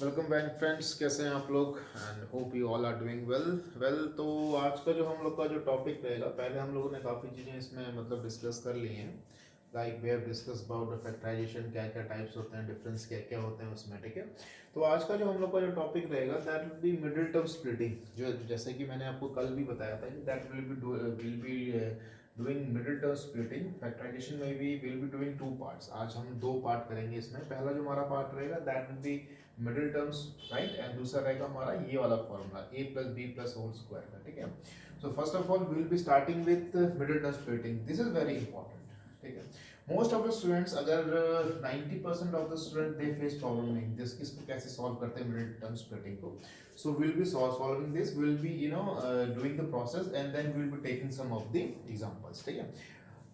Welcome back friends, कैसे हैं आप लोग? And hope you all are doing well. तो आज का जो हम लोग का जो टॉपिक रहेगा, पहले हम लोगों ने काफ़ी चीज़ें इसमें मतलब डिस्कस कर ली हैं। Like we have discuss about factorization, क्या क्या टाइप्स होते हैं, डिफरेंस क्या क्या होते हैं उसमें, ठीक है। तो आज का जो हम लोग का जो टॉपिक रहेगा that will be middle term splitting, जो जैसे कि मैंने आपको कल भी बताया था कि that will be doing middle term splitting factorization में भी will be doing two parts. आज हम दो पार्ट करेंगे इसमें। पहला जो हमारा पार्ट रहेगा that will be middle terms, right, and दूसरा रहेगा हमारा ये वाला formula a plus b plus whole square का, ठीक है। So first of all we will be starting with middle term splitting. This is very important, ठीक है। मोस्ट ऑफ द स्टूडेंट्स, अगर 90% of the student they face problem in this, इसको कैसे solve करते हैं मिडिल टर्म स्प्लिटिंग को। So will be solving this, will be doing the process and then will be taking some of the examples, ठीक है।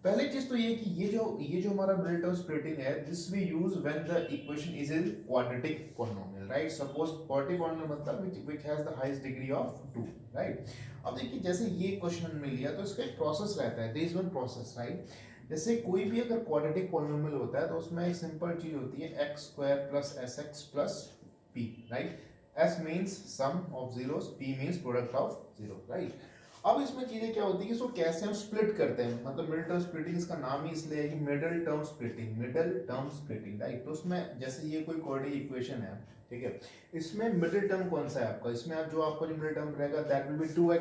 पहली चीज तो ये कि ये जो हमारा मिडिल टर्म स्प्लिटिंग है, this we use when the equation is in quadratic polynomial, right. Suppose quadratic polynomial मतलब which has the highest degree of 2, right. अब देखिए, जैसे ये क्वेश्चन में लिया तो इसका एक प्रोसेस रहता है, there is one process, right. जैसे कोई भी अगर क्वाड्रेटिक पॉलिनोमियल होता है तो उसमें एक सिंपल चीज होती है x square plus sx plus p, right. s means sum of zeros, p means product of zero, right. अब इसमें चीजें क्या होती है कि इसको कैसे हम स्प्लिट करते हैं, मतलब मिडिल टर्म स्प्लिटिंग, इसका नाम ही इसलिए है कि middle term splitting, middle term splitting, right. तो उसमें जैसे ये कोई कोऑर्डिनेट इक्वेशन है, ठीक है, इसमें मिडिल टर्म कौन सा है आपका, इसमें आप जो आपका जो मिडिल टर्म रहेगा that will B 2x,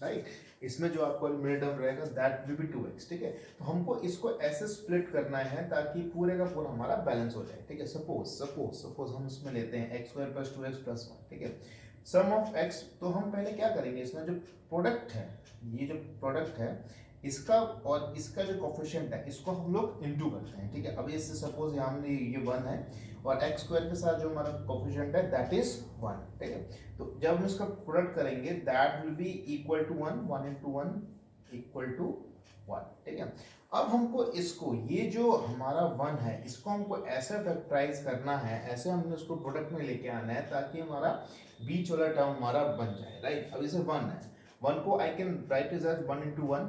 right. इसमें जो आपका मिडिल टर्म रहेगा दैट विल बी 2x, ठीक है। तो हमको इसको ऐसे स्प्लिट करना है ताकि पूरे का पूरा हमारा बैलेंस हो जाए, ठीक है। सपोज हम इसमें लेते हैं x square plus 2x plus 1, ठीक है। सम ऑफ x, तो हम पहले क्या करेंगे, इसमें जो प्रोडक्ट है, ये जो प्रोडक्ट है इसका और इसका जो कोफिशिएंट है इसको हम लोग इनटू करते हैं, ठीक है। अब इससे सपोज यहाँ हमने ये 1 है और x स्क्वायर के साथ जो हमारा कोफिशिएंट है दैट इज 1, ठीक है। तो जब हम इसका प्रोडक्ट करेंगे that will be equal to 1, 1 into 1 equal to 1, ठीक है। अब हमको इसको, ये जो हमारा 1 है इसको हमको ऐसे फैक्टराइज करना है, ऐसे हमने उसको प्रोडक्ट में लेके आना है ताकि हमारा बीच वाला टर्म हमारा बन जाए, राइट। अब इसे 1 है, 1 को I can write is as 1 into 1,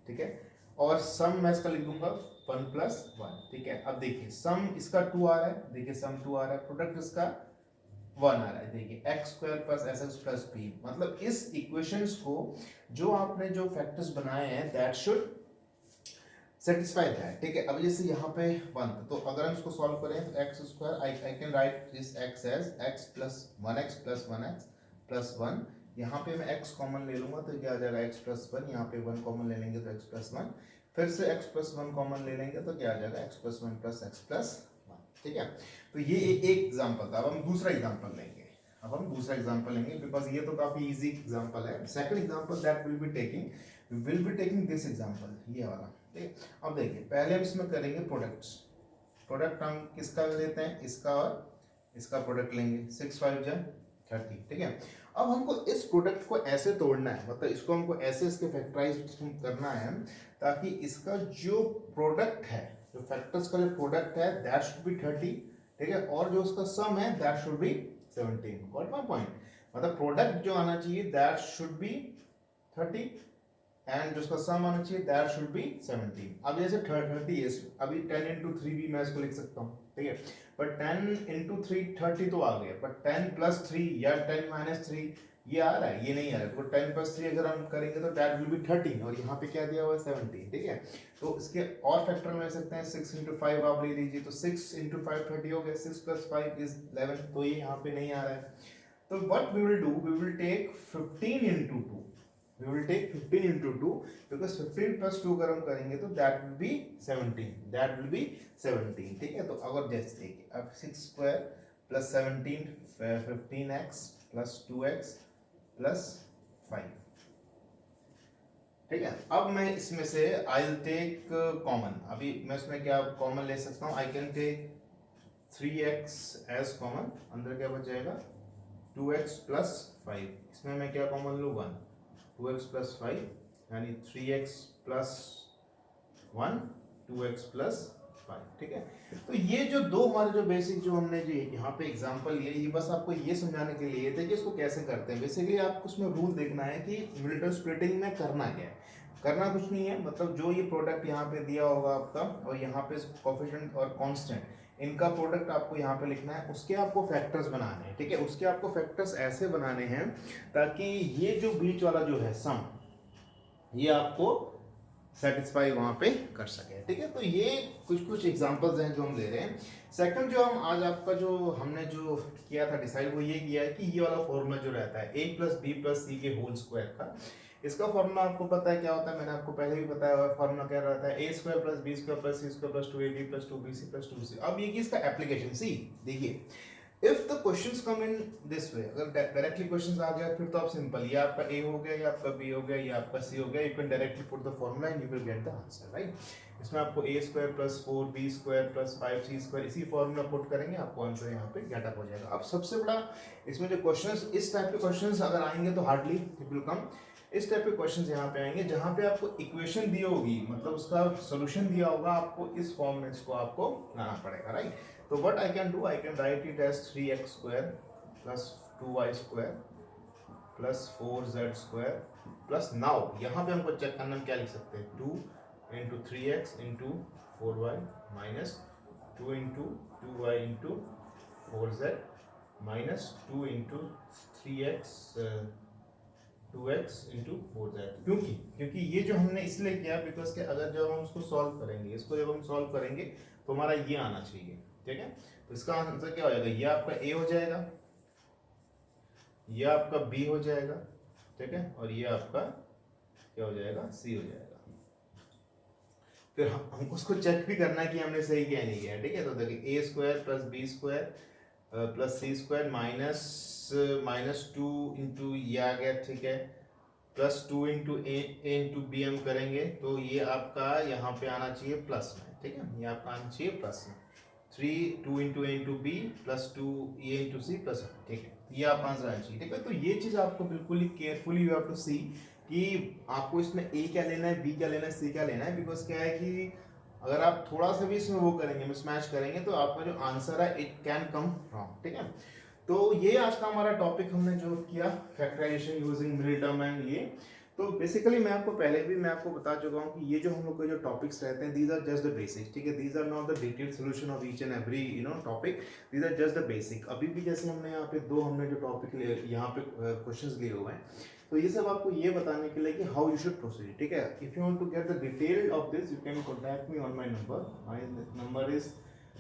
ठीक है। और सम मैं इसका लिख दूंगा 1 प्लस 1, ठीक है। अब देखिए सम इसका 2 आ रहा है, देखिए सम 2 आ रहा है, प्रोडक्ट इसका 1 आ रहा है, देखिए x square plus S x plus P. मतलब इस इक्वेशंस को जो आपने जो फैक्टर्स बनाए हैं दैट शुड सेटिस्फाई दैट, ठीक है। अब जैसे यहाँ पे 1, तो अगर हम इसको सॉल्व करें तो x square I can write this x as x plus 1x plus 1x plus 1। यहाँ पे मैं x कॉमन ले लूंगा तो क्या आ जाएगा x प्लस 1, यहाँ पे 1 कॉमन ले लेंगे तो x प्लस 1, फिर से x प्लस 1 कॉमन ले लेंगे तो क्या आ जाएगा x plus 1 plus x plus 1, ठीक है। तो ये एक एग्जाम्पल था। अब हम दूसरा एग्जाम्पल लेंगे, बिकॉज ये तो काफी इजी एग्जाम्पल है। Second example that will be taking this example, ये वाला, ठीक है। अब देखिए पहले हम इसमें करेंगे प्रोडक्ट हम किसका लेते हैं, इसका और इसका प्रोडक्ट लेंगे, 6 5 जा 30, ठीक है। अब हमको इस प्रोडक्ट को ऐसे तोड़ना है, मतलब इसको हमको ऐसे इसके फैक्टराइज करना है ताकि इसका जो प्रोडक्ट है, जो फैक्टर्स का जो प्रोडक्ट है दैट शुड बी 30, ठीक है, और जो उसका सम है that should be 17। Got my point? मतलब प्रोडक्ट जो आना चाहिए दैट शुड बी 30 एंड जो उसका सम आना चाहिए दैट शुड बी 17। अब जैसे 30 है, अभी 10 इंटू 3 भी मैं इसको लिख सकता हूँ, ठीक है। बट 10 इंटू 3 30 तो आ गया, बट 10 प्लस 3 या 10 माइनस 3 ये आ रहा है, ये नहीं आ रहा है। तो 10 प्लस 3 अगर हम करेंगे तो दैट विल बी 13, और यहाँ पे क्या दिया हुआ है 17, ठीक है। तो इसके और फैक्टर में ले सकते हैं, 6 इंटू 5 आप ले लीजिए तो 6 इंटू 5 30 हो गया, 6 प्लस 5 इज 11, तो ये यहाँ पे नहीं आ रहा है। तो what we will do, we will take 15 into 2, we will take 15 into 2 because 15 plus 2 अगर हम करेंगे तो that will be 17, ठीक है। तो अगर जैसे देखिए अब 6 square plus 17 15x plus 2x plus 5, ठीक है। अब मैं इसमें से आई विल टेक कॉमन, अभी मैं इसमें क्या कॉमन ले सकता हूँ, I can take 3x as common, अंदर क्या बच जाएगा 2x प्लस 5, इसमें मैं क्या कॉमन लूँ 1, 2x प्लस 5 यानी 3x प्लस 1 2x प्लस 5, ठीक है। तो ये जो दो हमारे जो बेसिक जो हमने जो यहाँ पे एग्जांपल लिए, ये बस आपको ये समझाने के लिए थे कि इसको कैसे करते हैं। बेसिकली आपको उसमें रूल देखना है कि मिडिल टर्म स्प्लिटिंग में करना क्या है। करना कुछ नहीं है, मतलब जो ये प्रोडक्ट यहाँ पे दिया होगा आपका और यहाँ पे कोफिशिएंट और कांस्टेंट, इनका प्रोडक्ट आपको यहाँ पे लिखना है, उसके आपको फैक्टर्स बनाने हैं, ठीक है। उसके आपको फैक्टर्स ऐसे बनाने हैं ताकि ये जो बीच वाला जो है सम, ये आपको सेटिस्फाई वहाँ पे कर सके, ठीक है। तो ये कुछ कुछ एग्जांपल्स हैं जो हम ले रहे हैं। सेकंड जो हम आज आपका जो हमने जो किया था डिसाइड, वो ये किया है कि ये वाला फॉर्मूला जो रहता है a प्लस बी प्लस सी के होल स्क्वायर का, इसका फॉर्मूला आपको पता है क्या होता है, मैंने आपको पहले भी बताया हुआ। फॉर्मूला क्या रहता है, a square plus b square plus c square plus 2ab plus 2bc plus 2c। अब ये इसका एप्लीकेशन सी देखिए, if the questions come in this way, अगर डायरेक्टली क्वेश्चंस आ जाए फिर तो आप सिंपल, ये आपका ए हो गया, ये आपका बी हो गया, ये आपका सी हो गया, you can directly put the formula and you will get the answer, right. इसमें आपको a square plus 4b square plus 5c square इसी फॉर्मूला पुट करेंगे, आपको आंसर यहाँ पे गेट अप हो जाएगा। अब सबसे बड़ा इसमें जो क्वेश्चंस, इस टाइप के क्वेश्चंस अगर आएंगे तो हार्डली इट विल कम। इस टाइप के क्वेश्चंस यहाँ पे आएंगे जहाँ पे आपको इक्वेशन दी होगी, मतलब उसका सॉल्यूशन दिया होगा, आपको इस फॉर्म में इसको आपको लाना पड़ेगा, राइट। तो what I can do, I can write it as 3x square plus 2y square plus 4z square plus, now यहाँ पे हमको चेक करना, हम क्या लिख सकते हैं, 2 into 3x into 4y minus 2 into 2y into 4z minus 2 into 3x 2x into 4z। क्योंकि ये जो हमने इसलिए किया बिकॉज के अगर जब हम उसको सॉल्व करेंगे, इसको जब हम सॉल्व करेंगे तो हमारा ये आना चाहिए, ठीक है। तो इसका आंसर क्या हो जाएगा, ये आपका a हो जाएगा, ये आपका b हो जाएगा, ठीक है, और ये आपका क्या हो जाएगा, c हो जाएगा। फिर हमको उसको चेक भी करना है कि हमने सही किया नहीं किया, ठीक है। तो देखिए a square plus b square plus c square minus 2 into ये आ गया, ठीक है, plus 2 into a into b हम करेंगे तो ये आपका यहाँ पे आना चाहिए प्लस में, ठीक है, ये आपका आना चाहिए प्लस में। 2 into a into B plus 2 A into C plus, ठीक है, ये आप आंसर आना चाहिए, ठीक है। तो ये चीज़ आपको बिल्कुल ही केयरफुली यू हैव टू सी कि आपको इसमें ए क्या लेना है, बी क्या लेना है, सी क्या लेना है। बिकॉज क्या है कि अगर आप थोड़ा सा भी इसमें वो करेंगे, मिसमैच करेंगे, तो आपका जो आंसर है इट कैन कम रॉन्ग, ठीक है। तो ये आज का हमारा टॉपिक हमने जो किया, factorization using middle term and ये। तो बेसिकली मैं आपको पहले भी मैं आपको बता चुका हूँ कि ये जो हम लोग के जो टॉपिक्स रहते हैं, these are just the basics, ठीक है। These are not the detailed solution of each and every topic, these are just the basic. अभी भी जैसे हमने यहाँ पे हमने जो टॉपिक यहाँ पे क्वेश्चंस लिए हुए हैं, तो ये सब आपको ये बताने के लिए कि हाउ यू शुड प्रोसीड, ठीक है। If you want to get the detail of this, you can contact me on my number is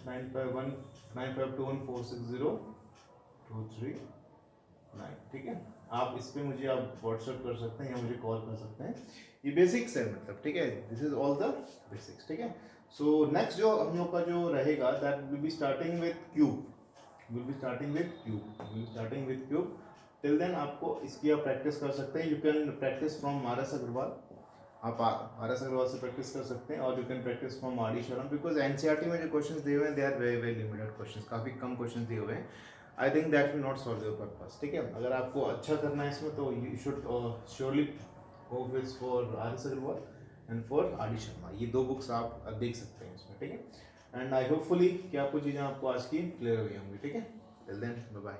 9512460239, ठीक है। आप इस पे मुझे आप व्हाट्सएप कर सकते हैं या मुझे कॉल कर सकते हैं। ये बेसिक्स है, मतलब, ठीक है, this is all the basics, ठीक है। सो नेक्स्ट जो हम लोग का जो रहेगा, that will be starting with cube, till then आपको इसकी आप प्रैक्टिस कर सकते हैं। You can practice from RS Agarwal, आप आरएस अग्रवाल से प्रैक्टिस कर सकते हैं, और you can practice from R D Sharma, because NCERT में जो क्वेश्चंस दिए हुए हैं they are very very limited questions, काफ़ी कम क्वेश्चंस दिए हुए हैं। I think that will not solve your purpose, ठीक है। अगर आपको अच्छा करना है इसमें तो you should surely go with for R S Agarwal and for R D Sharma. ये दो बुक्स आप देख सकते हैं इसमें, ठीक है। एंड आई होपफुली कि आपको चीज़ें आपको आज की क्लियर हुई होंगी, ठीक है। Till then bye bye.